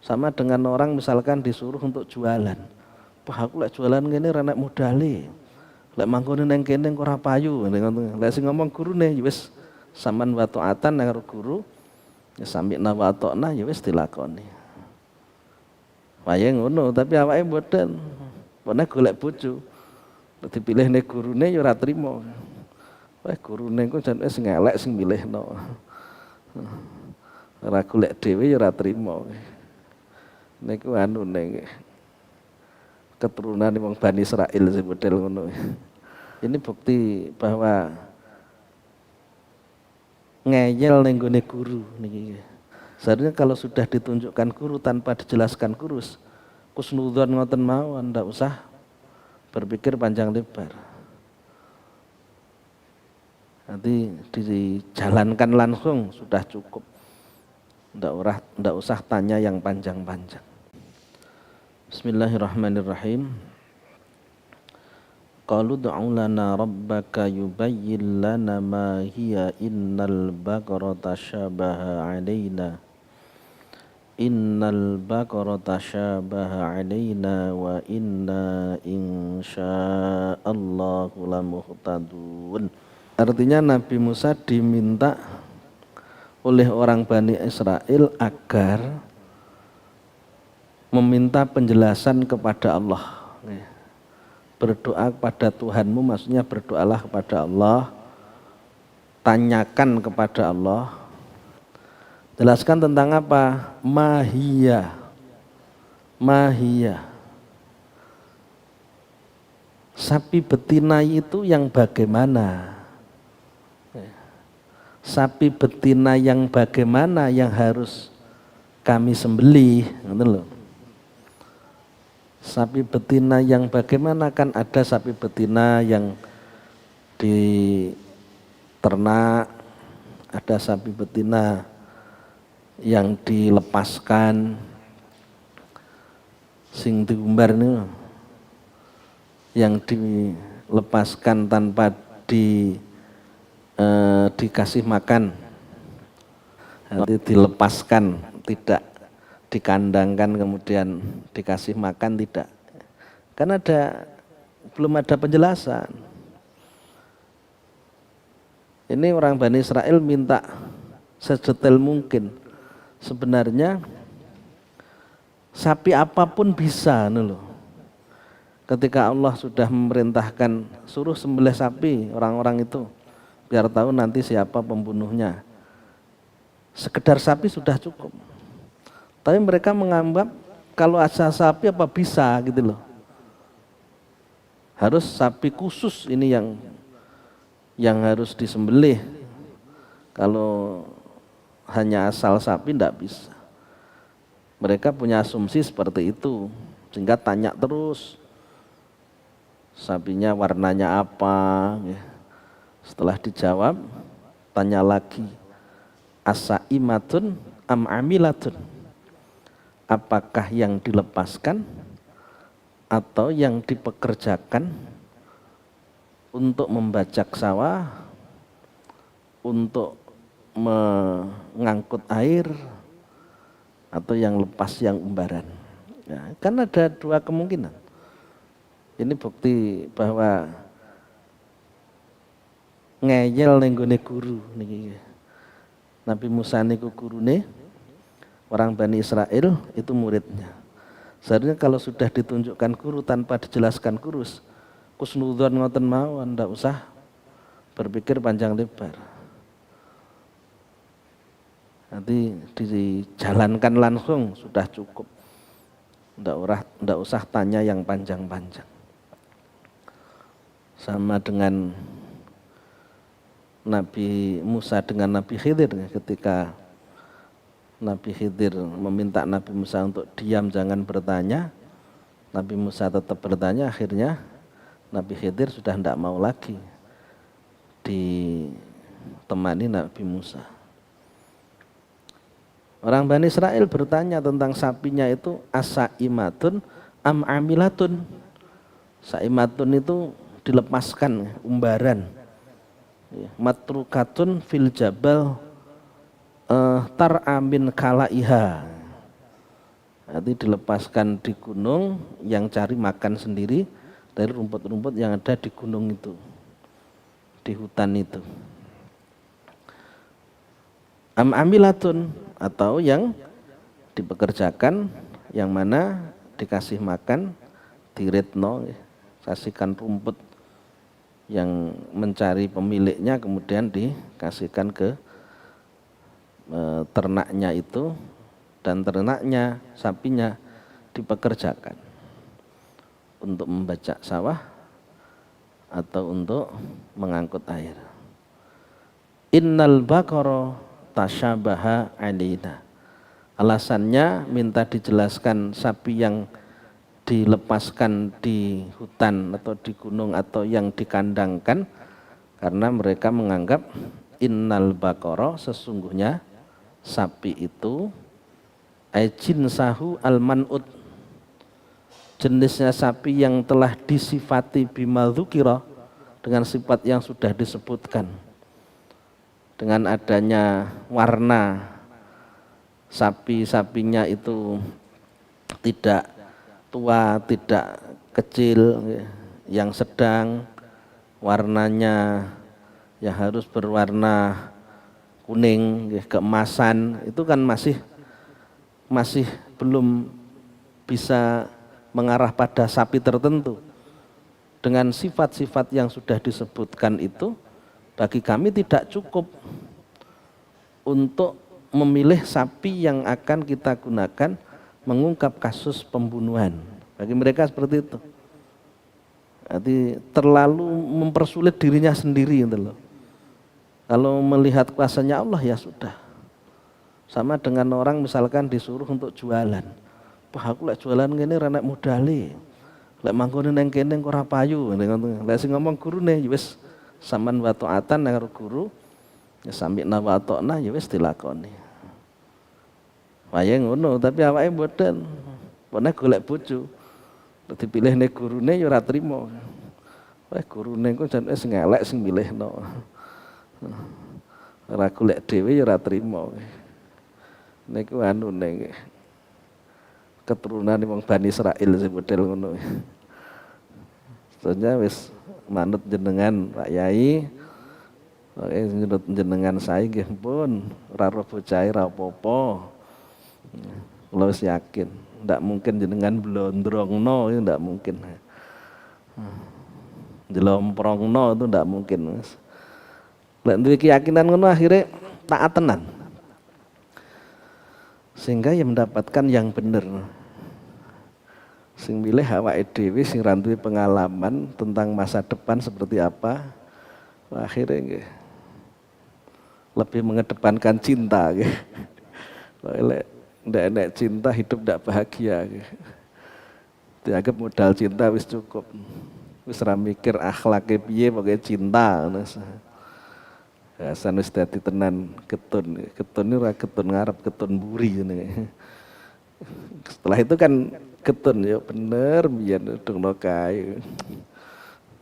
Sama dengan orang misalkan disuruh untuk jualan. Wah, aku lek jualan ngene ra nek modale. Lek mangkone ning kene ora payu. Lek sing ngomong gurune ya wis sampean wa ta'atan karo guru, ya sami'na wa ata'na ya wis dilakoni. Wayahe ngono, tapi awake mboten. Pone golek bojo. Dipilih ning gurune ya ora trima. Wah, gurune ku jan wis ngelek sing milihno. Ora golek dhewe ya ora trima. Niku anu ning keturunan wong Bani Israil sing model ngono. Ini bukti bahwa ngeyel ning gone guru niki. Seharusnya kalau sudah ditunjukkan guru tanpa dijelaskan kurus, kusnudzon ngoten mawon, ndak usah berpikir panjang lebar. Nanti dijalankan langsung sudah cukup. Ndak usah tanya yang panjang-panjang. Bismillahirrahmanirrahim. Qalu du'u lana rabbaka yubayyin lana ma hiya innal baqarata syabaha 'alaina. Innal baqarata syabaha 'alaina wa inna insyaallahu lamuhtadun. Artinya Nabi Musa diminta oleh orang Bani Israel agar meminta penjelasan kepada Allah. Berdoa kepada Tuhanmu, maksudnya berdoalah kepada Allah, tanyakan kepada Allah. Jelaskan tentang apa? Mahiyya. Mahiyya. Sapi betina itu yang bagaimana? Sapi betina yang bagaimana yang harus kami sembelih, gitu loh. Sapi betina yang bagaimana, kan ada sapi betina yang diternak, ada sapi betina yang dilepaskan, sing diumbar nih, yang dilepaskan tanpa dikasih makan, nanti dilepaskan, tidak dikandangkan kemudian dikasih makan, tidak. Kan belum ada penjelasan. Ini orang Bani Israel minta sedetail mungkin. Sebenarnya sapi apapun bisa nih loh. Ketika Allah sudah memerintahkan suruh sembelih sapi, orang-orang itu biar tahu nanti siapa pembunuhnya. Sekedar sapi sudah cukup. Tapi mereka menganggap kalau asal sapi apa bisa gitu loh. Harus sapi khusus ini yang harus disembelih. Kalau hanya asal sapi tidak bisa. Mereka punya asumsi seperti itu, sehingga tanya terus. Sapinya warnanya apa? Setelah dijawab, tanya lagi. Asaimatun am amilatun? Apakah yang dilepaskan atau yang dipekerjakan untuk membajak sawah, untuk mengangkut air, atau yang lepas yang umbaran? Ya, kan ada dua kemungkinan. Ini bukti bahwa ngeyel ning gone guru niki. Nabi Musa niku gurune, orang Bani Israel itu muridnya. Seharusnya kalau sudah ditunjukkan guru tanpa dijelaskan kurus, kusnudzon ngoten mawon, ndak usah berpikir panjang lebar. Nanti dijalankan langsung sudah cukup. Ndak usah tanya yang panjang-panjang. Sama dengan Nabi Musa dengan Nabi Khidir, ketika Nabi Khidir meminta Nabi Musa untuk diam jangan bertanya, Nabi Musa tetap bertanya, akhirnya Nabi Khidir sudah tidak mau lagi ditemani Nabi Musa. Orang Bani Israel bertanya tentang sapinya itu asaimatun am amilatun. Saimatun itu dilepaskan, umbaran. Matrukatun fil jabal tar'amin kalaiha. Nanti dilepaskan di gunung, yang cari makan sendiri dari rumput-rumput yang ada di gunung itu, di hutan itu. Amilatun, atau yang dipekerjakan, yang mana dikasih makan, diretno, kasihkan rumput yang mencari pemiliknya, kemudian dikasihkan ke ternaknya itu, dan ternaknya, sapinya dipekerjakan untuk membajak sawah atau untuk mengangkut air. Innal baqara tasyabaha alaina. Alasannya minta dijelaskan sapi yang dilepaskan di hutan atau di gunung atau yang dikandangkan, karena mereka menganggap innal baqara, sesungguhnya sapi itu jinsahu al-man'ud, jenisnya sapi yang telah disifati bimadzukira, dengan sifat yang sudah disebutkan. Dengan adanya warna sapi-sapinya itu tidak tua, tidak kecil, yang sedang, warnanya yang harus berwarna kuning, keemasan, itu kan masih belum bisa mengarah pada sapi tertentu. Dengan sifat-sifat yang sudah disebutkan itu, bagi kami tidak cukup untuk memilih sapi yang akan kita gunakan mengungkap kasus pembunuhan. Bagi mereka seperti itu. Jadi terlalu mempersulit dirinya sendiri gitu loh. Kalau melihat kuasanya Allah ya sudah. Sama dengan orang misalkan disuruh untuk jualan. Wah, aku lek jualan ngene ra nek modale. Lek mangkone nang kene ora payu. Lek sing ngomong gurune ya wis saman wa ta'atan karo guru, ya sami'na wa ata'na, ya wis dilakoni. Wae ngono, tapi awake mboten. Pone golek bojo. Dipilih nek gurune ya ora trimo. Wah, gurune ku jan wis ngelek sing milihno. Ora golek dhewe ya ora trimo. Niku anune keturunan wong Bani Israil sing model ngono. Soalnya wis manut jenengan Pak Yai, manut jenengan saya nggih pun ora roh bocahe ra apa-apa. Kula wis yakin, ndak mungkin jenengan blondrongno, itu ndak mungkin. Jelomprongno itu ndak mungkin, Mas. Lek duwe keyakinan ngono akhirnya taat tenan. Sehingga yang mendapatkan yang benar. Sing milih awake dhewe sing ra duwe pengalaman tentang masa depan seperti apa, akhirnya nggih lebih mengedepankan cinta nggih. Lek ndak enek cinta hidup ndak bahagia nggih. Dianggap modal cinta wis cukup. Wis ra mikir akhlake piye, pokoke cinta ngono. Hasan wis dadi tenan ketun. Ketun iki ora ketun ngarep, ketun mburi ngene. Setelah itu kan ketun ya bener biyen dungno kae.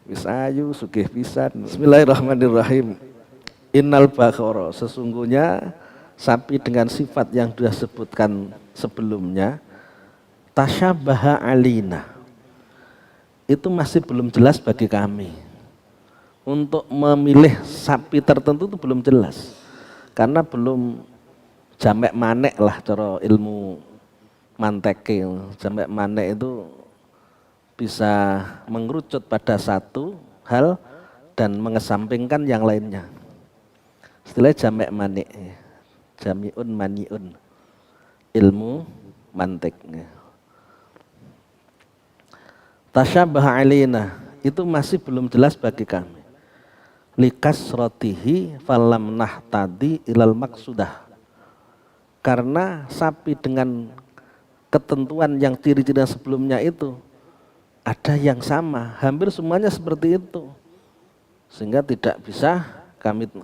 Wis ayu sugih pisan. Bismillahirrahmanirrahim. Innal baqara, sesungguhnya sapi dengan sifat yang sudah sebutkan sebelumnya, tasyabaha alina. Itu masih belum jelas bagi kami. Untuk memilih sapi tertentu itu belum jelas. Karena belum jamek manek lah cara ilmu manteke. Jamek manek itu bisa mengerucut pada satu hal dan mengesampingkan yang lainnya. Istilah jamek manek, jami'un mani'un, ilmu mantek. Tasyabaha alaina, itu masih belum jelas bagi kami. Likasratihi falam nahtadi ilal maksudah, karena sapi dengan ketentuan yang ciri-ciri sebelumnya itu ada yang sama, hampir semuanya seperti itu, sehingga tidak bisa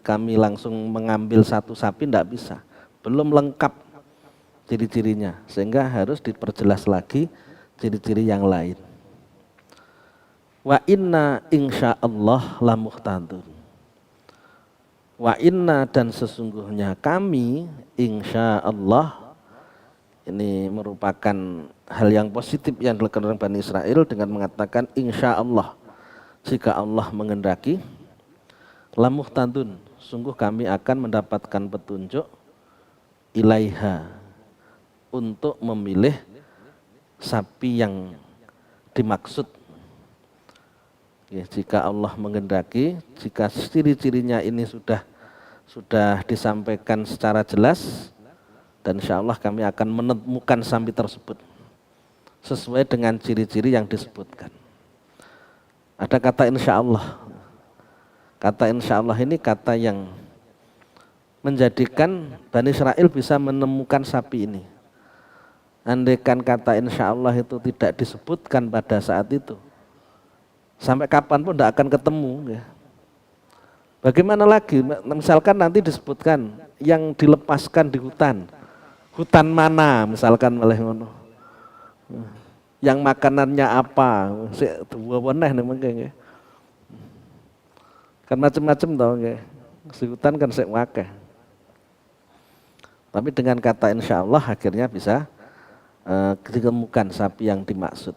kami langsung mengambil satu sapi, tidak bisa, belum lengkap ciri-cirinya, sehingga harus diperjelas lagi ciri-ciri yang lain. Wa inna insyaallah la muhtadun. Wa inna, dan sesungguhnya kami insyaallah Ini merupakan hal yang positif yang dilakukan oleh Bani Israel dengan mengatakan insya Allah, jika Allah mengendaki, lamuhtadun, sungguh kami akan mendapatkan petunjuk ilaiha, untuk memilih sapi yang dimaksud. Ya, jika Allah mengendaki, jika ciri-cirinya ini sudah disampaikan secara jelas, dan insya Allah kami akan menemukan sapi tersebut sesuai dengan ciri-ciri yang disebutkan. Ada kata insya Allah. Kata insya Allah ini kata yang menjadikan Bani Israel bisa menemukan sapi ini. Andaikan kata insya Allah itu tidak disebutkan pada saat itu, sampai kapanpun tidak akan ketemu. Ya. Bagaimana lagi? Misalkan nanti disebutkan yang dilepaskan di hutan. Hutan mana misalkan oleh ngono. Yang makanannya apa? Dua weneh nemenge. Kan macam-macam tau nggih. Di hutan kan sik wakeh. Tapi dengan kata insya Allah akhirnya bisa ditemukan sapi yang dimaksud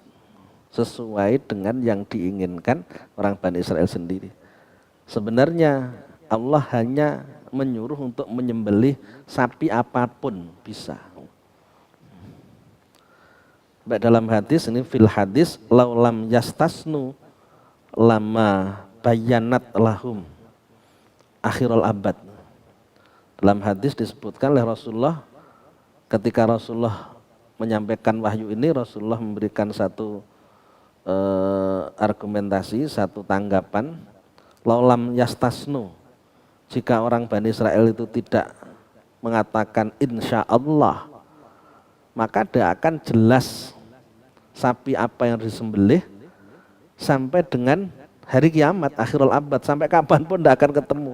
sesuai dengan yang diinginkan orang Bani Israel sendiri. Sebenarnya Allah hanya menyuruh untuk menyembelih sapi apapun bisa. Baik, dalam hadis ini fil hadis laulam yastasnu lama bayanat lahum akhirul abad. Dalam hadis disebutkan oleh Rasulullah, ketika Rasulullah menyampaikan wahyu ini, Rasulullah memberikan satu argumentasi, satu tanggapan. Laulam yastasnu, jika orang Bani Israel itu tidak mengatakan insya Allah, maka tidak akan jelas sapi apa yang disembelih sampai dengan hari kiamat, akhirul abad, sampai kapanpun tidak akan ketemu.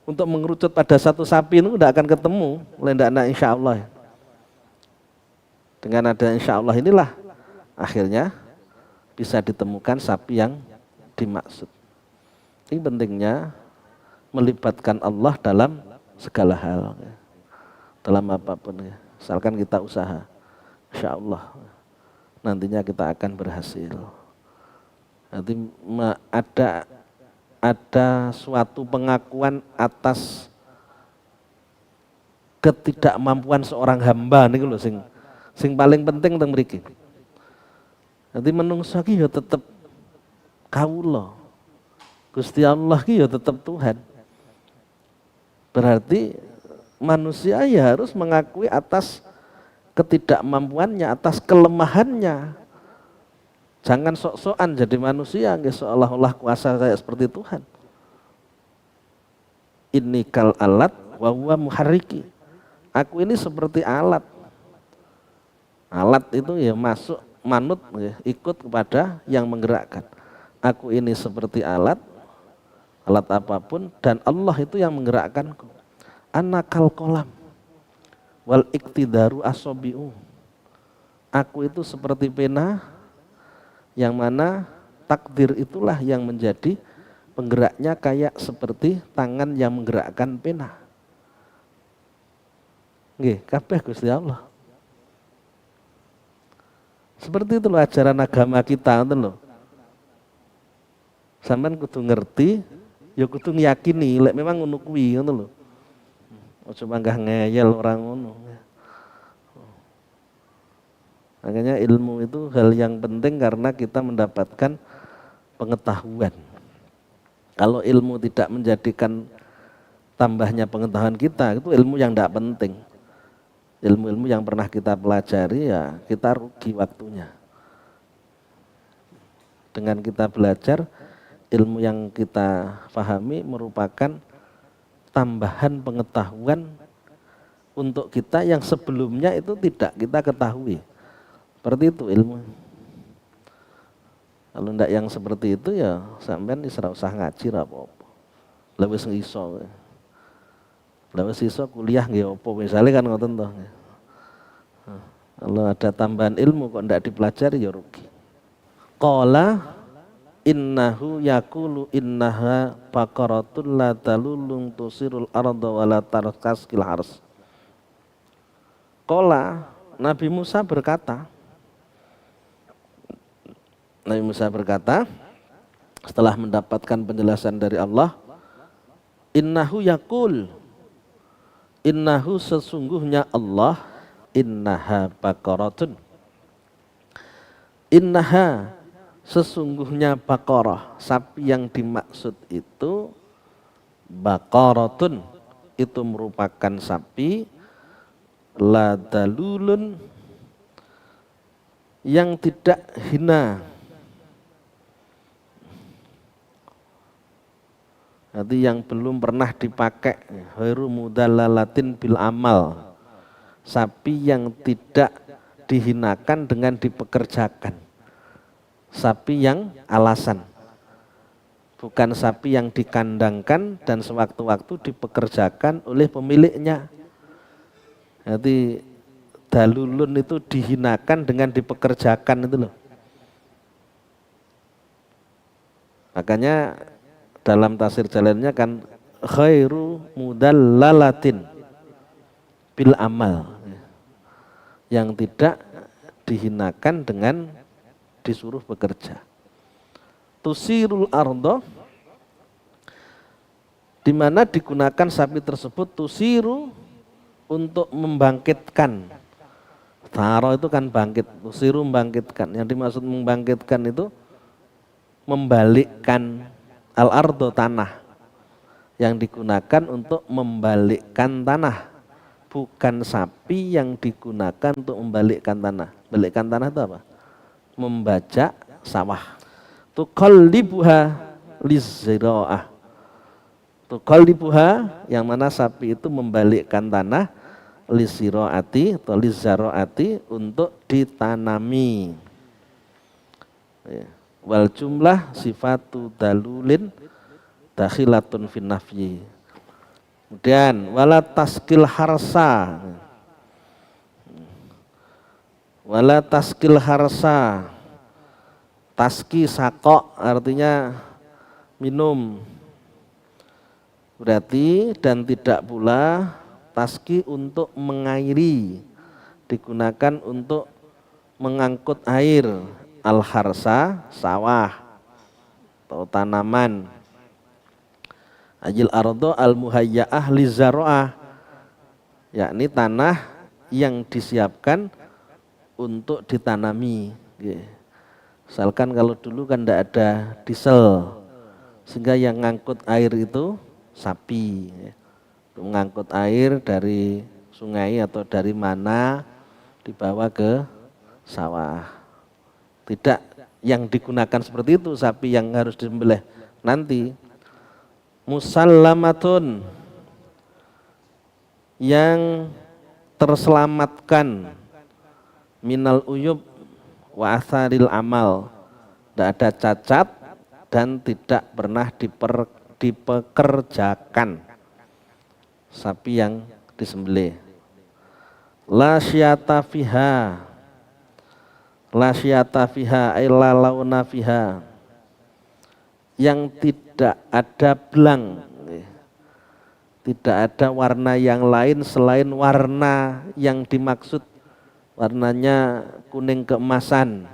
Untuk mengerucut pada satu sapi itu tidak akan ketemu, oleh tidak ada insya Allah. Dengan ada insya Allah inilah akhirnya bisa ditemukan sapi yang dimaksud. Ini pentingnya melibatkan Allah dalam segala hal, dalam apapun. Misalkan kita usaha, insya Allah nantinya kita akan berhasil. Nanti ada suatu pengakuan atas ketidakmampuan seorang hamba nih loh, sing paling penting tentang mriki. Nanti menungso ki ya tetep kawula. Gusti Allah ki ya tetap Tuhan. Berarti manusia ya harus mengakui atas ketidakmampuannya, atas kelemahannya. Jangan sok-sokan jadi manusia nggih seolah-olah kuasa saya seperti Tuhan. Inni kal alat wa huwa muharriki. Aku ini seperti alat. Alat itu ya masuk manut ya, ikut kepada yang menggerakkan. Aku ini seperti alat apapun, dan Allah itu yang menggerakkanku. Ana kal kolam wal iktidaru asobiu. Aku itu seperti pena, yang mana takdir itulah yang menjadi penggeraknya, kayak seperti tangan yang menggerakkan pena. Nggih, kabeh Gusti Allah. Seperti itu loh ajaran agama kita, ngoten lho. Sampeyan kudu ngerti, ya kudu ngiyakini, lek memang ngono kuwi, ngono lho. Aja manggah ngeyel orang ngono. Makanya ilmu itu hal yang penting karena kita mendapatkan pengetahuan. Kalau ilmu tidak menjadikan tambahnya pengetahuan kita, itu ilmu yang tidak penting. Ilmu-ilmu yang pernah kita pelajari ya kita rugi waktunya. Dengan kita belajar, ilmu yang kita pahami merupakan tambahan pengetahuan untuk kita yang sebelumnya itu tidak kita ketahui. Seperti itu ilmu. Kalau tidak yang seperti itu ya sampean ora usah ngaji ra apa-apa. Lah wis iso. Lah wis iso kuliah nggih apa misale kan ngoten toh. Kalau ada tambahan ilmu kok tidak dipelajari ya rugi. Qala innahu yaqulu innaha baqaratun la talulung tusirul arda wa la tarkaskil hars. Qala Nabi Musa berkata, setelah mendapatkan penjelasan dari Allah, innahu yaqul, innahu sesungguhnya Allah, innaha baqaratun, innaha sesungguhnya baqarah, sapi yang dimaksud itu baqaratun, itu merupakan sapi la dalulun, yang tidak hina. Nanti yang belum pernah dipakai, khairu mudallalatin bil amal, sapi yang tidak dihinakan dengan dipekerjakan, sapi yang alasan, bukan sapi yang dikandangkan dan sewaktu-waktu dipekerjakan oleh pemiliknya. Nanti dalulun itu dihinakan dengan dipekerjakan itu loh. Makanya dalam tafsir jalannya kan khairu mudallalatin bil amal, yang tidak dihinakan dengan disuruh bekerja. Tusirul ardo, di mana digunakan sapi tersebut tusiru untuk membangkitkan. Taro itu kan bangkit, tusiru membangkitkan. Yang dimaksud membangkitkan itu membalikkan. Al-ardo tanah, yang digunakan untuk membalikkan tanah, bukan sapi yang digunakan untuk membalikkan tanah. Balikkan tanah itu apa? Membajak sawah. Tuqallibuha lizziraah. Tuqallibuha, yang mana sapi itu membalikkan tanah liziraati atau lizzaraati, untuk ditanami. Wal jumlah sifatu dalulin dakhilatun fin nafyi. Kemudian wala taskil harsa, wala taskil harsa, taski sakok artinya minum, berarti dan tidak pula taski untuk mengairi, digunakan untuk mengangkut air. Al-harsa, sawah atau tanaman. Ajil ardo al-muhayya'ah lizzara'ah, yakni tanah yang disiapkan untuk ditanami. Misalkan kalau dulu kan tidak ada diesel, sehingga yang ngangkut air itu sapi. Mengangkut air dari sungai atau dari mana dibawa ke sawah. Tidak yang digunakan seperti itu, sapi yang harus disembelih nanti. Musallamatun, yang terselamatkan, minal uyub wa atharil amal, tidak ada cacat dan tidak pernah dipekerjakan, sapi yang disembelih. La syata fiha, la syata fiha illa launa fiha, yang tidak ada belang, tidak ada warna yang lain selain warna yang dimaksud, warnanya kuning keemasan,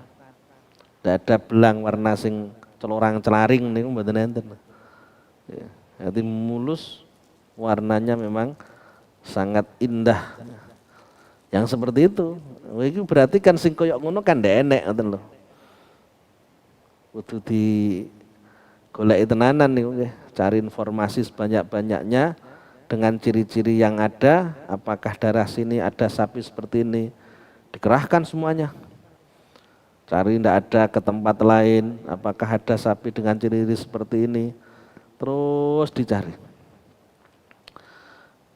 tidak ada belang warna sing celorang-celaring niku mboten enten. Jadi mulus, warnanya memang sangat indah. Yang seperti itu, itu berarti kan sing koyok ngono kan ndek enek ngoten lho. Kudu di goleki tenanan niku nggih, cari informasi sebanyak-banyaknya dengan ciri-ciri yang ada, apakah daerah sini ada sapi seperti ini, dikerahkan semuanya. Cari ndak ada ke tempat lain, apakah ada sapi dengan ciri-ciri seperti ini, terus dicari.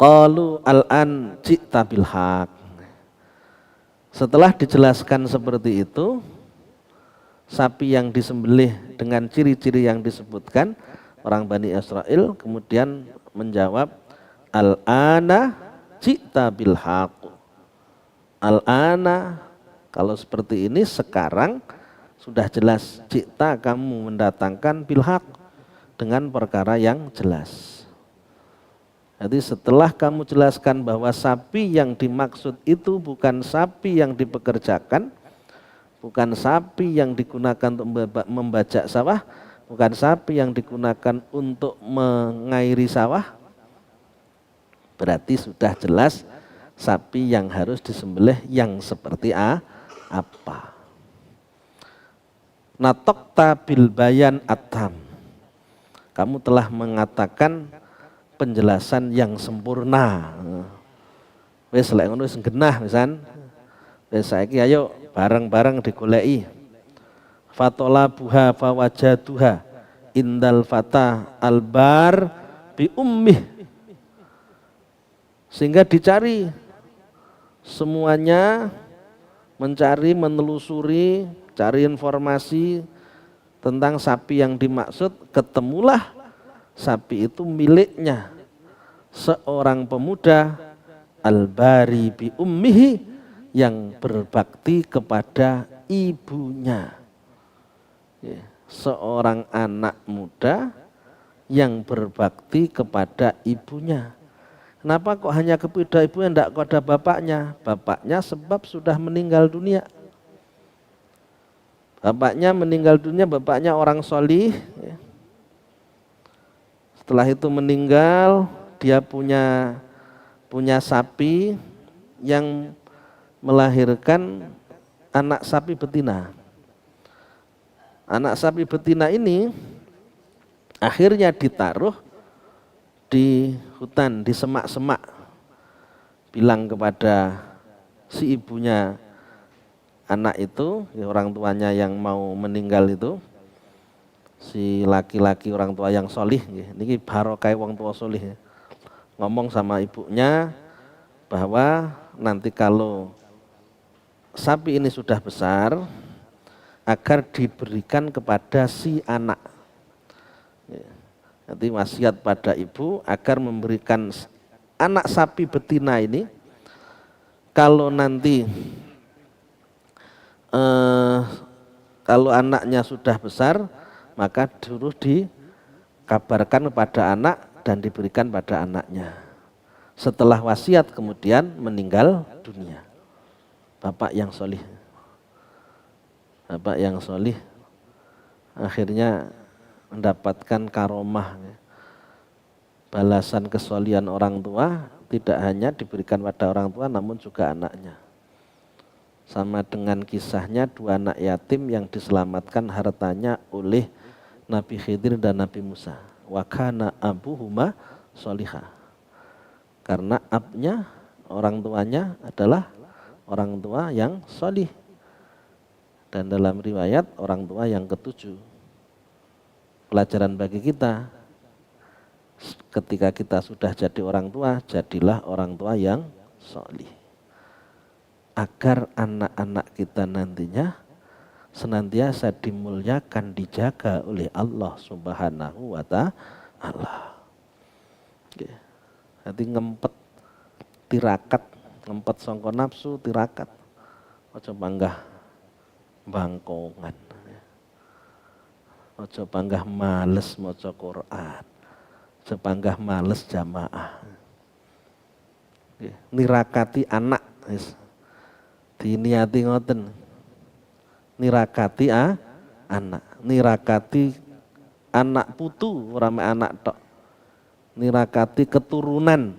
Qalu al-an ji'ta bil haq. Setelah dijelaskan seperti itu, sapi yang disembelih dengan ciri-ciri yang disebutkan, orang Bani Israel kemudian menjawab, al-ana ji'ta bil haq. Al-ana, kalau seperti ini sekarang sudah jelas, ji'ta kamu mendatangkan bil haq, dengan perkara yang jelas. Jadi setelah kamu jelaskan bahwa sapi yang dimaksud itu bukan sapi yang dipekerjakan, bukan sapi yang digunakan untuk membajak sawah, bukan sapi yang digunakan untuk mengairi sawah, berarti sudah jelas sapi yang harus disembelih yang seperti apa. Natokta bil bayan atam. Kamu telah mengatakan penjelasan yang sempurna. Wis lek ngono wis genah pisan. Wis saiki ayo bareng-bareng digoleki. Fatola buha fawajaduha indal fata albar bi ummih. Sehingga dicari semuanya, mencari, menelusuri, cari informasi tentang sapi yang dimaksud, ketemulah sapi itu miliknya seorang pemuda al-bari bi ummihi yang berbakti kepada ibunya. Seorang anak muda yang berbakti kepada ibunya. Kenapa kok hanya kepada ibunya, tidak kepada bapaknya? Bapaknya sebab sudah meninggal dunia. Bapaknya meninggal dunia, bapaknya orang solih. Setelah itu meninggal, dia punya sapi yang melahirkan anak sapi betina. Anak sapi betina ini akhirnya ditaruh di hutan, di semak-semak. Bilang kepada si ibunya anak itu, orang tuanya yang mau meninggal itu, si laki-laki orang tua yang solih, ini barokah wong tua solih, ngomong sama ibunya bahwa nanti kalau sapi ini sudah besar, agar diberikan kepada si anak. Nanti wasiat pada ibu agar memberikan anak sapi betina ini, kalau nanti kalau anaknya sudah besar, maka suruh dikabarkan kepada anak dan diberikan pada anaknya. Setelah wasiat kemudian meninggal dunia. Bapak yang solih. Bapak yang solih akhirnya mendapatkan karomah, balasan kesolihan orang tua tidak hanya diberikan pada orang tua namun juga anaknya. Sama dengan kisahnya dua anak yatim yang diselamatkan hartanya oleh Nabi Khidir dan Nabi Musa. Wa kana abuhuma solihah. Karena abnya, orang tuanya adalah orang tua yang solih. Dan dalam riwayat orang tua yang ketujuh. Pelajaran bagi kita, ketika kita sudah jadi orang tua, jadilah orang tua yang solih. Agar anak-anak kita nantinya senantiasa dimuliakan, dijaga oleh Allah Subhanahu wa ta'ala. Nanti ngempet tirakat, ngempet sangka nafsu tirakat. Ojo panggah bangkongan. Ojo panggah males maca Quran. Ojo panggah males jamaah. Nirakati anak, diniati ngoten. Nirakati anak, nirakati anak putu, ora mek anak tok. Nirakati keturunan.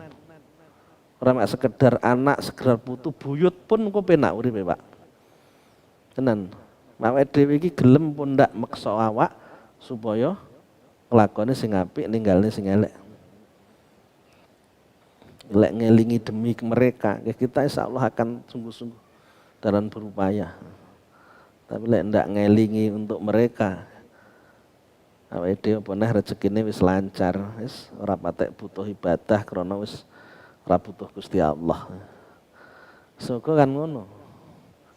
Ora mek sekedar anak, sekedar putu, buyut pun kok penak uripe, Pak. Tenan. Awake dhewe iki gelem pun ndak meksa awak supaya nglakone sing apik, ninggalne sing elek. Lek ngelingi demi mereka, kita insyaallah akan sungguh-sungguh dalam berupaya. Tapi lek ndak ngelingi untuk mereka, awake dhewe apa neh rezekine wis lancar, wis ora patek butuh ibadah krana wis ora butuh Gusti Allah. Soko kan ngono.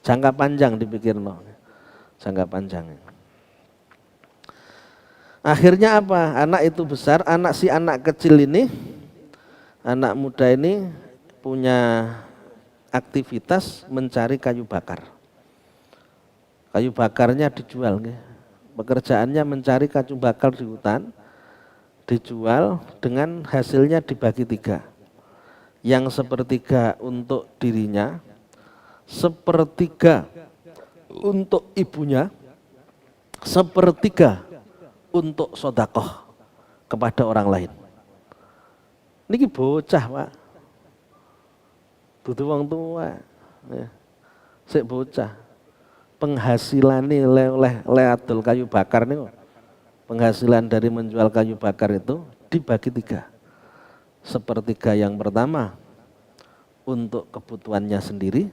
Jangka panjang dipikirno. Jangka panjang. Akhirnya apa? Anak itu besar, si anak kecil ini, anak muda ini punya aktivitas mencari kayu bakar. Kayu bakarnya dijual. Pekerjaannya mencari kayu bakar di hutan. dijual dengan hasilnya dibagi 3. Yang sepertiga untuk dirinya, sepertiga untuk ibunya, sepertiga untuk sodakoh kepada orang lain. Niki bocah Pak, dudu wong tua, ya. Sik bocah, penghasilannya oleh adol kayu bakar nih, penghasilan dari menjual kayu bakar itu dibagi 3. Sepertiga yang pertama untuk kebutuhannya sendiri,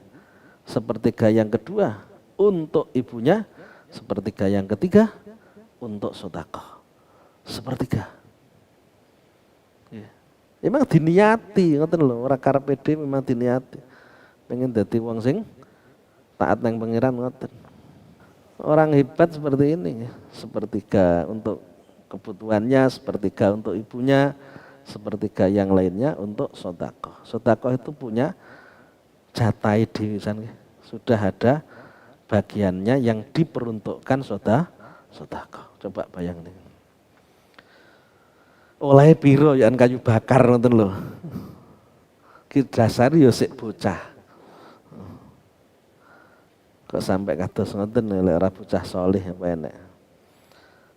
sepertiga yang kedua untuk ibunya, sepertiga yang ketiga untuk sedekah. Sepertiga. Ya. Memang diniati, ngoten lho, ora karepe dhewe, memang diniati. Pengen dadi wong sing taat nang pangeran ngoten. Orang hebat seperti ini, sepertiga untuk kebutuhannya, sepertiga untuk ibunya, sepertiga yang lainnya untuk sedekah. Sedekah itu punya jatah dhewe, sudah ada bagiannya yang diperuntukkan sedekah. Coba bayangin. Oleh piro ya kayu bakar ngoten lho. Ki dasar ya sik bocah. Kok sampai kados ngoten lek ora bocah saleh apa enek.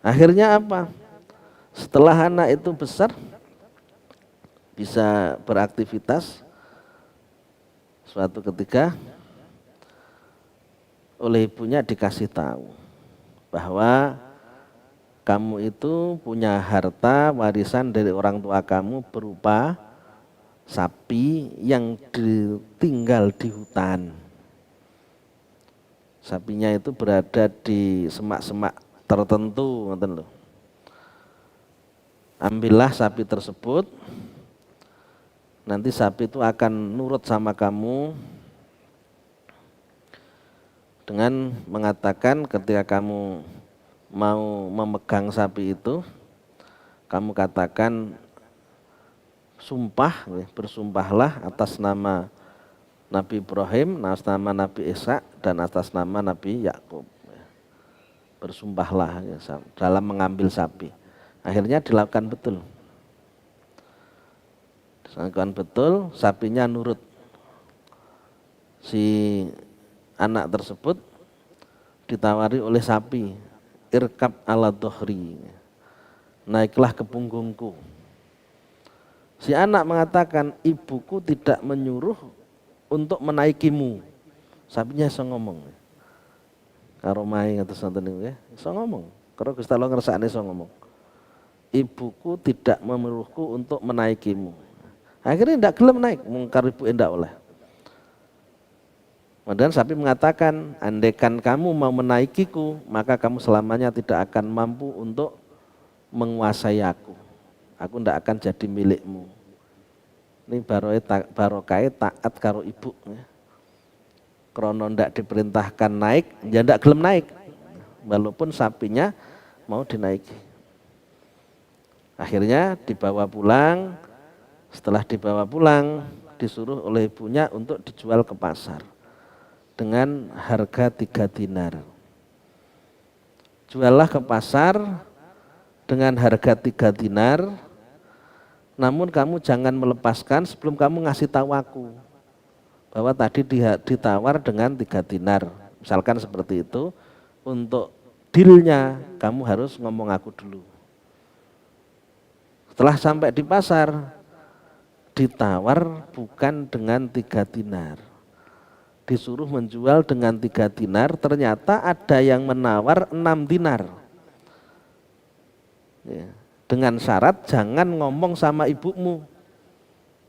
Akhirnya apa? Setelah anak itu besar, bisa beraktivitas, suatu ketika oleh ibunya dikasih tahu bahwa kamu itu punya harta warisan dari orang tua kamu berupa sapi yang ditinggal di hutan. Sapinya itu berada di semak-semak tertentu, ngoten lho. Ambillah sapi tersebut, nanti sapi itu akan nurut sama kamu dengan mengatakan ketika kamu mau memegang sapi itu, kamu katakan sumpah, bersumpahlah atas nama Nabi Ibrahim, atas nama Nabi Ishak, dan atas nama Nabi Yakub. Bersumpahlah dalam mengambil sapi. Akhirnya dilakukan betul. Dilakukan betul, sapinya nurut. Si anak tersebut ditawari oleh sapi, irkab ala dohri, naiklah ke punggungku. Si anak mengatakan, ibuku tidak menyuruh untuk menaikimu. Sapinya iso ngomong. Karo mai ngatos wonten niku ya, iso ngomong. Karo Gusti Allah ngersakne iso ngomong. Ibuku tidak menyuruhku untuk menaikimu. Akhirnya tidak gelem naik, mungkar ibu tidak oleh. Kemudian sapi mengatakan, andaikan kamu mau menaikiku, maka kamu selamanya tidak akan mampu untuk menguasai aku. Aku tidak akan jadi milikmu. Ini barokah taat karo ibu. Krono tidak diperintahkan naik, ya tidak gelem naik. Walaupun sapinya mau dinaiki. Akhirnya dibawa pulang, setelah dibawa pulang disuruh oleh ibunya untuk dijual ke pasar dengan harga 3 dinar. Juallah ke pasar dengan harga 3 dinar, namun kamu jangan melepaskan sebelum kamu ngasih tahu aku bahwa tadi ditawar dengan 3 dinar. Misalkan seperti itu, untuk dealnya kamu harus ngomong aku dulu. Setelah sampai di pasar, ditawar bukan dengan 3 dinar. Disuruh menjual dengan 3 dinar, ternyata ada yang menawar 6 dinar. Ya, dengan syarat jangan ngomong sama ibumu.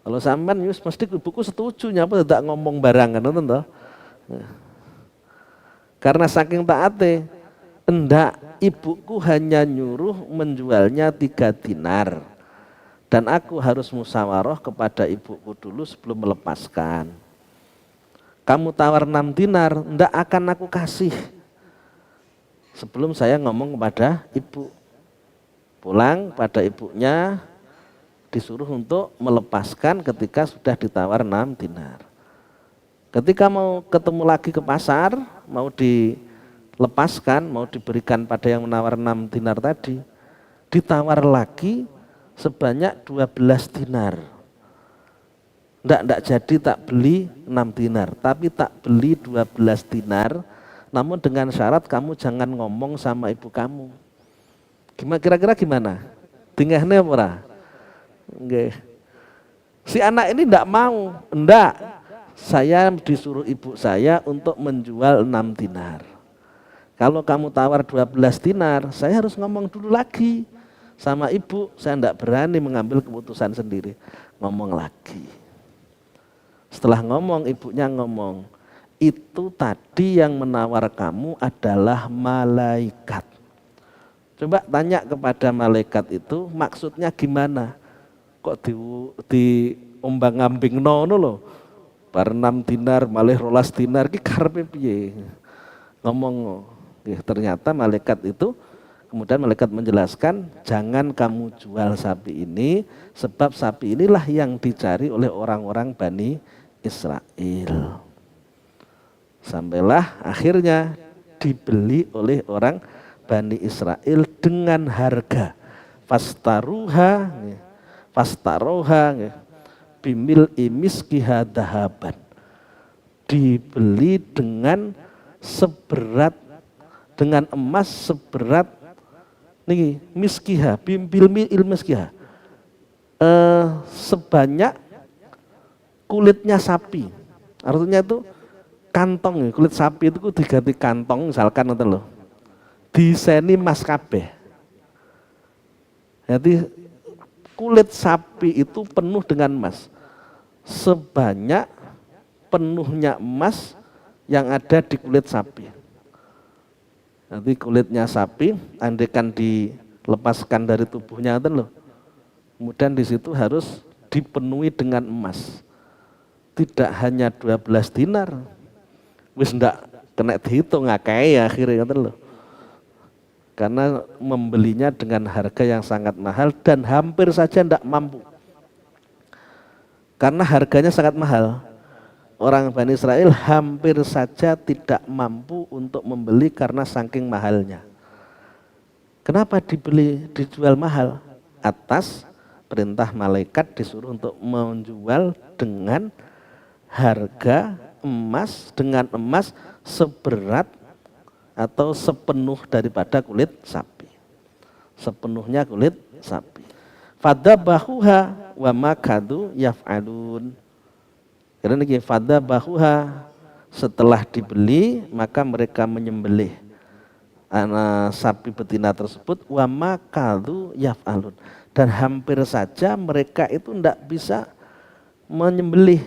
Kalau sampean mesti ibuku setuju, nyapa tidak ngomong barangan, nonton toh. Ya. Karena saking taate, enggak, ibuku hanya nyuruh menjualnya 3 dinar. Dan aku harus musyawarah kepada ibuku dulu sebelum melepaskan. Kamu tawar 6 dinar, enggak akan aku kasih sebelum saya ngomong kepada ibu. Pulang pada ibunya, disuruh untuk melepaskan ketika sudah ditawar 6 dinar. Ketika mau ketemu lagi ke pasar, mau dilepaskan, mau diberikan pada yang menawar 6 dinar tadi, ditawar lagi sebanyak 12 dinar. Ndak jadi tak beli 6 dinar, tapi tak beli 12 dinar, namun dengan syarat kamu jangan ngomong sama ibu kamu. Kira-kira gimana? Tinggalnya apa ora? Nggih. Si anak ini ndak mau, ndak. Saya disuruh ibu saya untuk menjual 6 dinar. Kalau kamu tawar 12 dinar, saya harus ngomong dulu lagi sama ibu, saya ndak berani mengambil keputusan sendiri. Ngomong lagi. Setelah ngomong, ibunya ngomong, itu tadi yang menawar kamu adalah malaikat. Coba tanya kepada malaikat itu maksudnya gimana? Kok di ombang-ambing nono loh. Bar 6 dinar malih 12 dinar ki karepe piye? Ngomong. Ternyata malaikat itu kemudian malaikat menjelaskan, jangan kamu jual sapi ini sebab sapi inilah yang dicari oleh orang-orang Bani Israel. Sampailah akhirnya dibeli oleh orang Bani Israel dengan harga fastaroha bimil imiskiha dahaban, dibeli dengan emas seberat nih miskiha bimbil miskiha, sebanyak kulitnya sapi. Artinya itu kantong, kulit sapi itu diganti kantong misalkan itu loh. Diseni emas kabeh. Jadi kulit sapi itu penuh dengan emas. Sebanyak penuhnya emas yang ada di kulit sapi. Nanti kulitnya sapi andaikan dilepaskan dari tubuhnya itu loh. Kemudian di situ harus dipenuhi dengan emas. Tidak hanya 12 dinar, wis ndak kena dihitung akeh ya akhirnya loh. Karena membelinya dengan harga yang sangat mahal dan hampir saja ndak mampu. Karena harganya sangat mahal. Orang Bani Israel hampir saja tidak mampu untuk membeli karena saking mahalnya. Kenapa dijual mahal? Atas perintah malaikat disuruh untuk menjual dengan harga emas, dengan emas seberat atau sepenuh daripada kulit sapi. Sepenuhnya kulit sapi. Fadabahuha wa makadu yaf'alun. Karena ini fadabahuha, setelah dibeli maka mereka menyembelih sapi betina tersebut, wa makadu yaf'alun, dan hampir saja mereka itu tidak bisa menyembelih,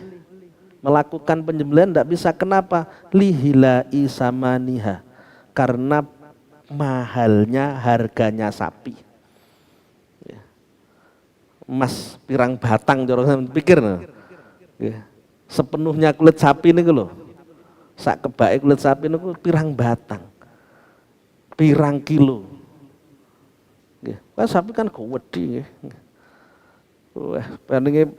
melakukan penyembelihan tidak bisa. Kenapa? Lihilai samaniha, karena mahalnya harganya sapi. Emas pirang batang, jorong pikir no. Sepenuhnya kulit sapi ini loh, sak kebake kulit sapi ini pirang batang, pirang kilo. Kan sapi kan gede. Wah, bandingnya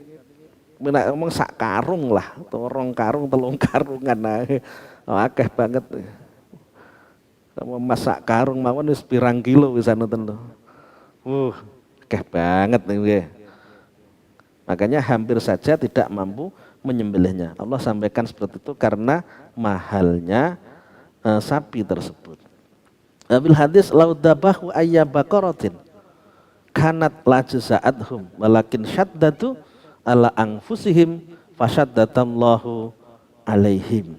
menak ngomong sak karung lah, torong karung, telung karungan nah. Akeh banget. Sama masak karung mawon wis pirang kilo wis anoten lho. Akeh banget nih. Makanya hampir saja tidak mampu menyembelihnya. Allah sampaikan seperti itu karena mahalnya sapi tersebut. Bil hadis laudabahu ayyabaqaratin kanat lajza'athum walakin syaddatu ala anfusihim fasyaddatallahu alaihim.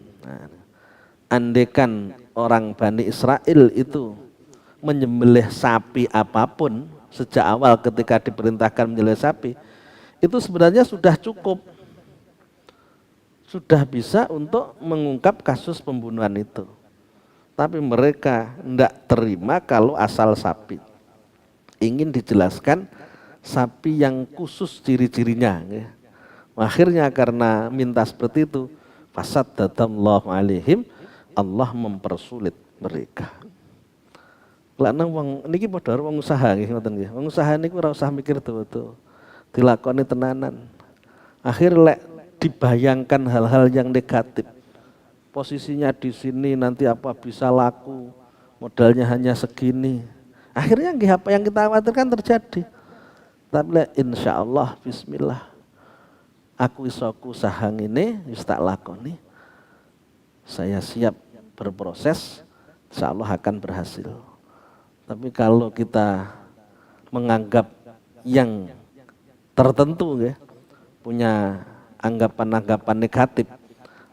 Andekan orang Bani Israel itu menyembelih sapi apapun sejak awal ketika diperintahkan menyembelih sapi, itu sebenarnya sudah cukup, sudah bisa untuk mengungkap kasus pembunuhan itu. Tapi mereka tidak terima kalau asal sapi. Ingin dijelaskan sapi yang khusus ciri-cirinya. Akhirnya karena minta seperti itu, fasaddatallahu alaihim, Allah mempersulit mereka. Karena wong niki padha wong usaha nggih ngoten nggih. Wong usaha niku ora usah mikir tuh. Dilakoni tenanan. Akhir lek dibayangkan hal-hal yang negatif. Posisinya di sini nanti apa bisa laku, modalnya hanya segini. Akhirnya nggih apa yang kita khawatirkan terjadi. Tapi insyaallah bismillah aku isoku sahang ini wis tak lakoni. Saya siap berproses, insyaallah akan berhasil. Tapi kalau kita menganggap yang tertentu ya, punya anggapan-anggapan negatif,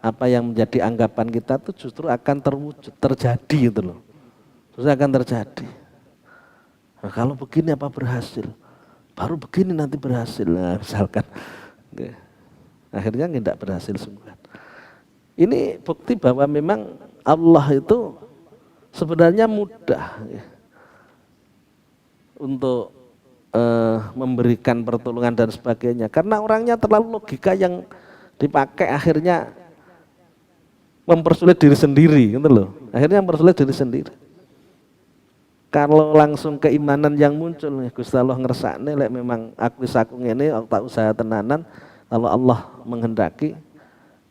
apa yang menjadi anggapan kita itu justru akan terwujud, terjadi gitu loh. Terus akan terjadi. Nah, kalau begini apa berhasil? Baru begini nanti berhasil. Nah, misalkan akhirnya tidak berhasil semua. Ini bukti bahwa memang Allah itu sebenarnya mudah ya, untuk memberikan pertolongan dan sebagainya, karena orangnya terlalu logika yang dipakai akhirnya mempersulit diri sendiri gitu loh. Akhirnya mempersulit diri sendiri. Kalau langsung keimanan yang muncul nih, Gusti Allah ngersakne lek memang aku ngene tak usaha tenanan, kalau Allah menghendaki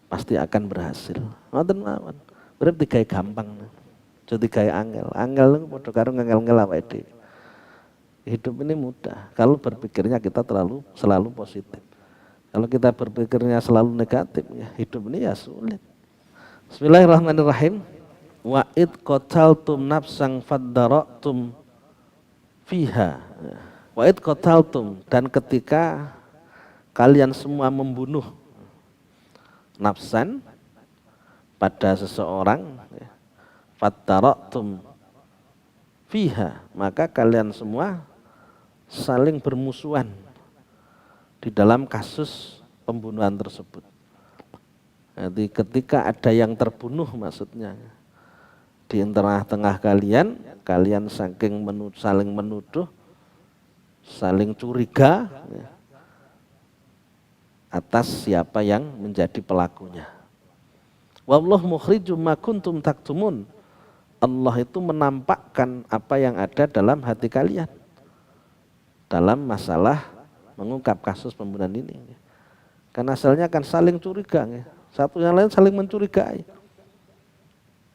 pasti akan berhasil. Ngoten mawon. Berarti digawe gampang. Jadi digawe angel. Angel niku padha karo ngangel-ngel awake dhewe. Hidup ini mudah kalau berpikirnya kita selalu positif. Kalau kita berpikirnya selalu negatif, ya hidup ini ya sulit. Bismillahirrahmanirrahim. Wa id qataltum nafsan fadara'tum fiha. Wa id qataltum, dan ketika kalian semua membunuh nafsan pada seseorang, fadara'tum fiha, maka kalian semua saling bermusuhan di dalam kasus pembunuhan tersebut. Jadi ketika ada yang terbunuh, maksudnya di tengah-tengah kalian saking saling menuduh, saling curiga ya, atas siapa yang menjadi pelakunya. Wallahu mukhrijum ma kuntum taktumun. Allah itu menampakkan apa yang ada dalam hati kalian dalam masalah mengungkap kasus pembunuhan ini. Karena asalnya kan saling curiga, ya. Satu yang lain saling mencurigai.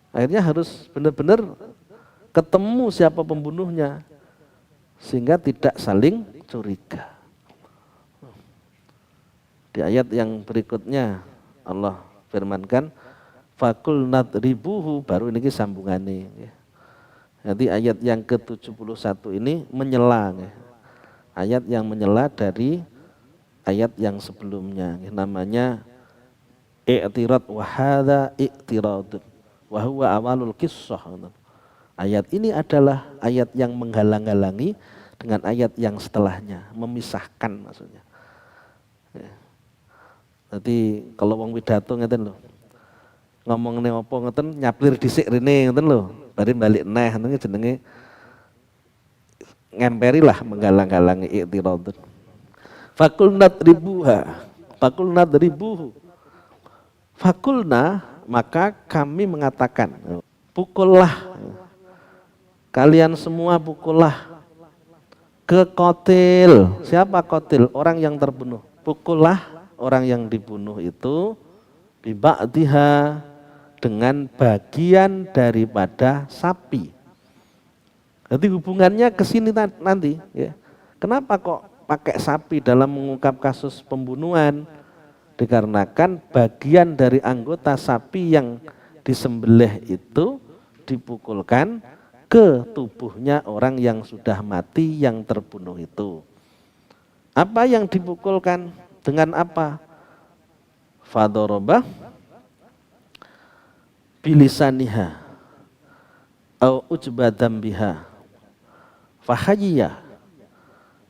Akhirnya harus benar-benar ketemu siapa pembunuhnya sehingga tidak saling curiga. Di ayat yang berikutnya Allah firmankan, fakul nadribuhu, baru ini sambungannya. Jadi ayat yang ke-71 ini menyela, ya. Ayat yang menyela dari ayat yang sebelumnya, namanya i'tirad wa hadza i'tirad wa huwa awalul qissah. Ayat ini adalah ayat yang menghalang-halangi dengan ayat yang setelahnya, memisahkan maksudnya. Ya. Jadi kalau wong pidato ngeten lho, ngomongne apa ngeten nyaplir dhisik rene ngeten lho, bari balik neh ngene jenenge ngemperilah menggalang-galangi i'tirad. Fakulna dribuhu. Fakulna, maka kami mengatakan, pukullah, kalian semua pukullah ke qatil. Siapa qatil? Orang yang terbunuh. Pukullah orang yang dibunuh itu biba'diha, dengan bagian daripada sapi. Jadi hubungannya ke sini nanti, ya. Kenapa kok pakai sapi dalam mengungkap kasus pembunuhan? Dikarenakan bagian dari anggota sapi yang disembelih itu dipukulkan ke tubuhnya orang yang sudah mati yang terbunuh itu. Apa yang dipukulkan? Dengan apa? Fadoroba bilisaniha au ujbadam biha fahayya,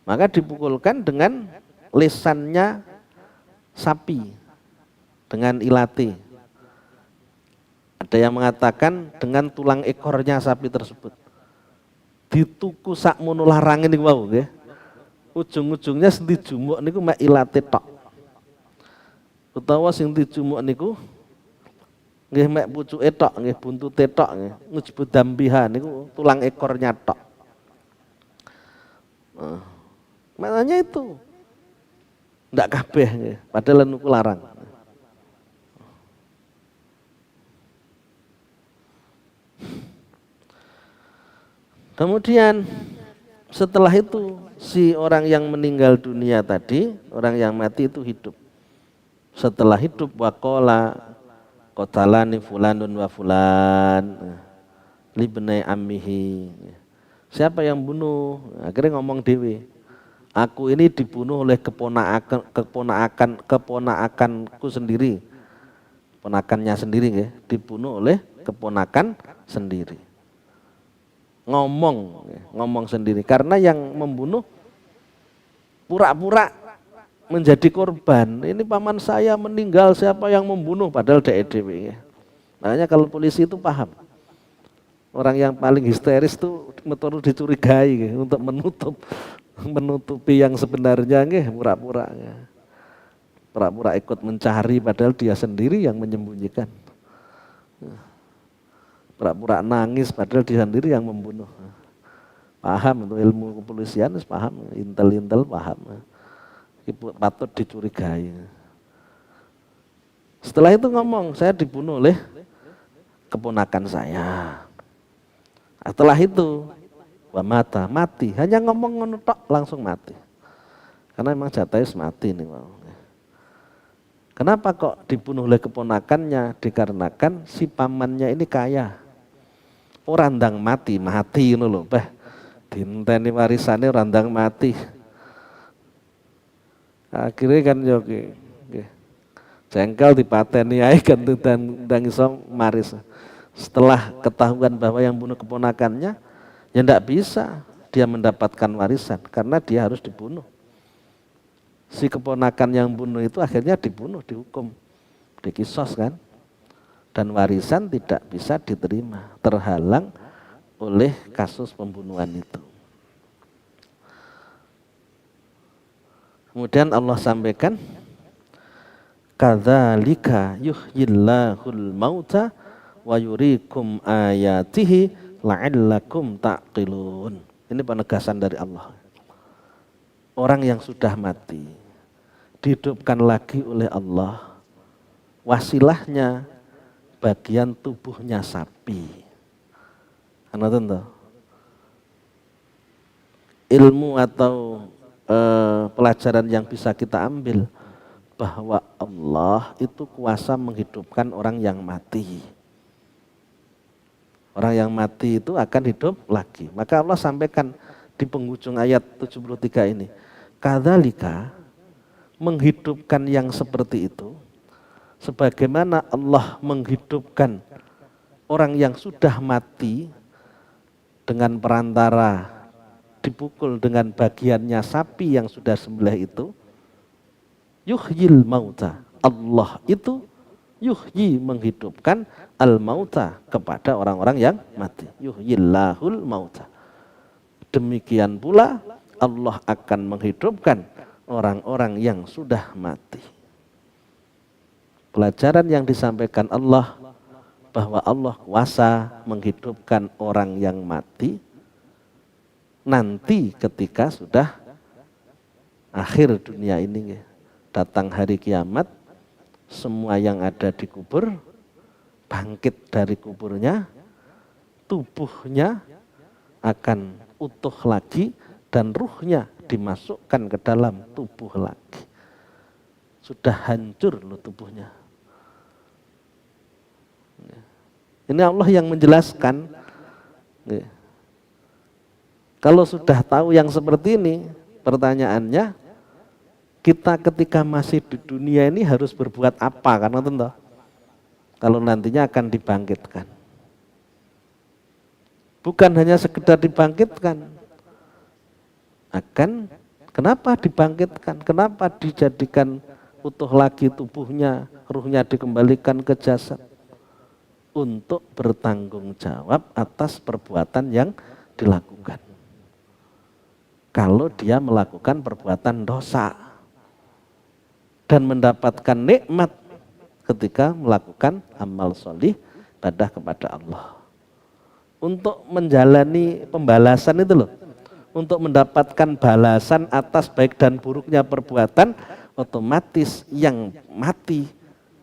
maka dipukulkan dengan lisannya sapi, dengan ilate. Ada yang mengatakan dengan tulang ekornya sapi tersebut. Dituku sakmono larange niku wau nggih. Ujung-ujungnya sing dijumuk niku mek ilate tok. Utawa sing dijumuk niku nggih mek pucuke tok, nggih buntute tok nggih. Ngujbudam biha niku tulang ekornya tok. Maknanya itu ndak kabeh, padahal niku larang. Kemudian setelah itu si orang yang meninggal dunia tadi, orang yang mati itu hidup. Setelah hidup waqala qatalani fulanun wa fulan libnai ammihi. Siapa yang bunuh? Akhirnya ngomong dewe. Aku ini dibunuh oleh keponakanku sendiri. Ponakannya sendiri ya, dibunuh oleh keponakan sendiri. Ngomong sendiri karena yang membunuh pura-pura menjadi korban. Ini paman saya meninggal, siapa yang membunuh? Padahal dewe. Makanya kalau polisi itu paham. Orang yang paling histeris itu metode dicurigai untuk menutupi yang sebenarnya pura-pura. Pura-pura ikut mencari padahal dia sendiri yang menyembunyikan. Pura-pura nangis padahal dia sendiri yang membunuh. Paham untuk ilmu kepolisian, paham, intel paham. Patut dicurigai. Setelah itu ngomong, saya dibunuh oleh keponakan saya. Setelah itu mati, hanya ngomong ngonotok langsung mati. Karena memang jatahnya mati nih. Kenapa kok dibunuh oleh keponakannya? Dikarenakan si pamannya ini kaya. Orang ndang mati ngono lho, dinteni warisane randang mati. Akhirnya kan yo jengkel dipateni ae kan ndang iso maris. Setelah ketahuan bahwa yang bunuh keponakannya, ya ndak bisa dia mendapatkan warisan karena dia harus dibunuh. Si keponakan yang bunuh itu akhirnya dibunuh, dihukum, dikisos kan. Dan warisan tidak bisa diterima, terhalang oleh kasus pembunuhan itu. Kemudian Allah sampaikan, kadzalika yuhyillahul mauta wa yuriikum ayatihi la'allakum taqilun. Ini penegasan dari Allah. Orang yang sudah mati dihidupkan lagi oleh Allah. Wasilahnya bagian tubuhnya sapi. Karena tentu ilmu atau pelajaran yang bisa kita ambil bahwa Allah itu kuasa menghidupkan orang yang mati. Orang yang mati itu akan hidup lagi. Maka Allah sampaikan di penghujung ayat 73 ini, kadzalika, menghidupkan yang seperti itu, sebagaimana Allah menghidupkan orang yang sudah mati dengan perantara dipukul dengan bagiannya sapi yang sudah sembelih itu, yuhyil mauta. Allah itu yuhyi, menghidupkan al-mauta, kepada orang-orang yang mati. Yuhyillahul mauta. Demikian pula Allah akan menghidupkan orang-orang yang sudah mati. Pelajaran yang disampaikan Allah bahwa Allah kuasa menghidupkan orang yang mati nanti ketika sudah akhir dunia ini, datang hari kiamat, semua yang ada di kubur bangkit dari kuburnya, tubuhnya akan utuh lagi dan ruhnya dimasukkan ke dalam tubuh lagi. Sudah hancur loh tubuhnya. Ini Allah yang menjelaskan. Kalau sudah tahu yang seperti ini, pertanyaannya, kita ketika masih di dunia ini harus berbuat apa? Karena tentu kalau nantinya akan dibangkitkan. Bukan hanya sekedar dibangkitkan. Kenapa dibangkitkan? Kenapa dijadikan utuh lagi tubuhnya, ruhnya dikembalikan ke jasad? Untuk bertanggung jawab atas perbuatan yang dilakukan. Kalau dia melakukan perbuatan dosa dan mendapatkan nikmat ketika melakukan amal solih ibadah kepada Allah. Untuk menjalani pembalasan itu loh, untuk mendapatkan balasan atas baik dan buruknya perbuatan, otomatis yang mati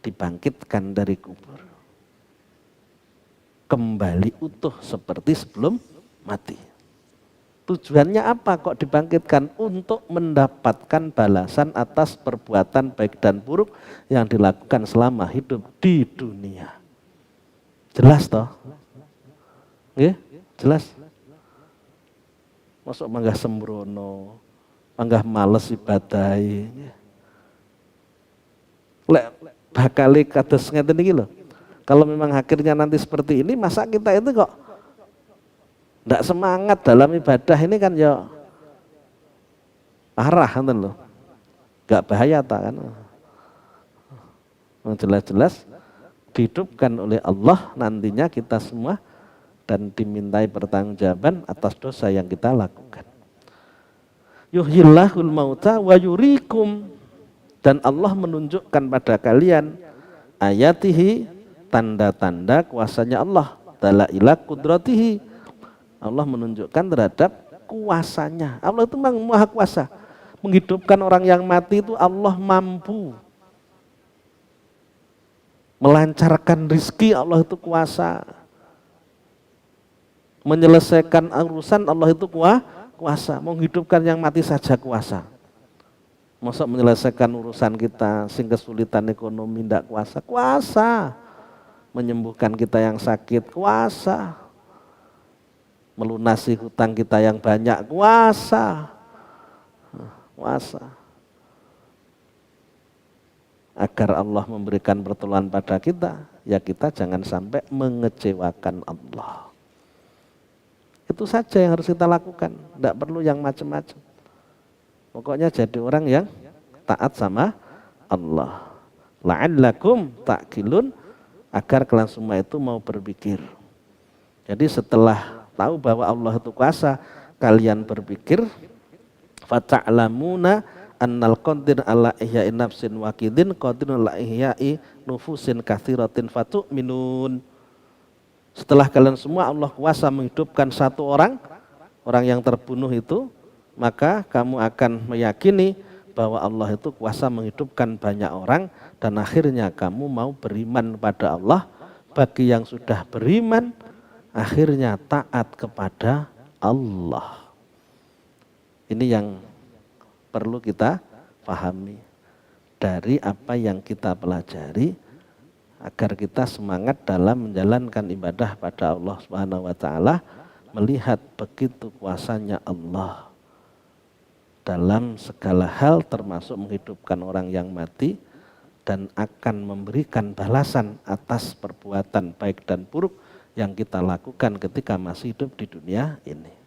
dibangkitkan dari kubur. Kembali utuh seperti sebelum mati. Tujuannya apa kok dibangkitkan? Untuk mendapatkan balasan atas perbuatan baik dan buruk yang dilakukan selama hidup di dunia. Jelas toh? Nggih? Jelas? Masuk manggah sembrono, manggah males ibadahi. Lek bakali kados ngeten iki lho. Kalau memang akhirnya nanti seperti ini, masa kita itu kok tidak semangat dalam ibadah ini kan ya arah kan loh, gak bahaya tak kan? Jelas-jelas dihidupkan oleh Allah nantinya kita semua dan dimintai pertanggungjawaban atas dosa yang kita lakukan. Yuhyillahul mauta wa yurikum, dan Allah menunjukkan pada kalian ayatihi, tanda-tanda kuasanya Allah, dalaila qudratihi. Allah menunjukkan terhadap kuasanya. Allah itu memang maha kuasa. Menghidupkan orang yang mati itu Allah mampu. Melancarkan rizki Allah itu kuasa. Menyelesaikan urusan Allah itu kuasa. Menghidupkan yang mati saja kuasa. Masa menyelesaikan urusan kita sehingga kesulitan ekonomi tidak kuasa. Kuasa. Menyembuhkan kita yang sakit kuasa. Melunasi hutang kita yang banyak kuasa. Agar Allah memberikan pertolongan pada kita, ya kita jangan sampai mengecewakan Allah. Itu saja yang harus kita lakukan, tidak perlu yang macam-macam. Pokoknya jadi orang yang taat sama Allah. La'allakum ta'qilun, agar kalian semua itu mau berpikir. Jadi setelah tahu bahwa Allah itu kuasa, kalian berpikir, fata'lamuna annal qadir ala ihya'i nafsin waqidin qadirun ala ihya'i nufusin katsiratin fatu'minun. Setelah kalian semua Allah kuasa menghidupkan satu orang yang terbunuh itu, maka kamu akan meyakini bahwa Allah itu kuasa menghidupkan banyak orang, dan akhirnya kamu mau beriman pada Allah. Bagi yang sudah beriman, akhirnya taat kepada Allah. Ini yang perlu kita pahami dari apa yang kita pelajari, agar kita semangat dalam menjalankan ibadah pada Allah Subhanahu wa taala, melihat begitu kuasanya Allah dalam segala hal, termasuk menghidupkan orang yang mati dan akan memberikan balasan atas perbuatan baik dan buruk yang kita lakukan ketika masih hidup di dunia ini.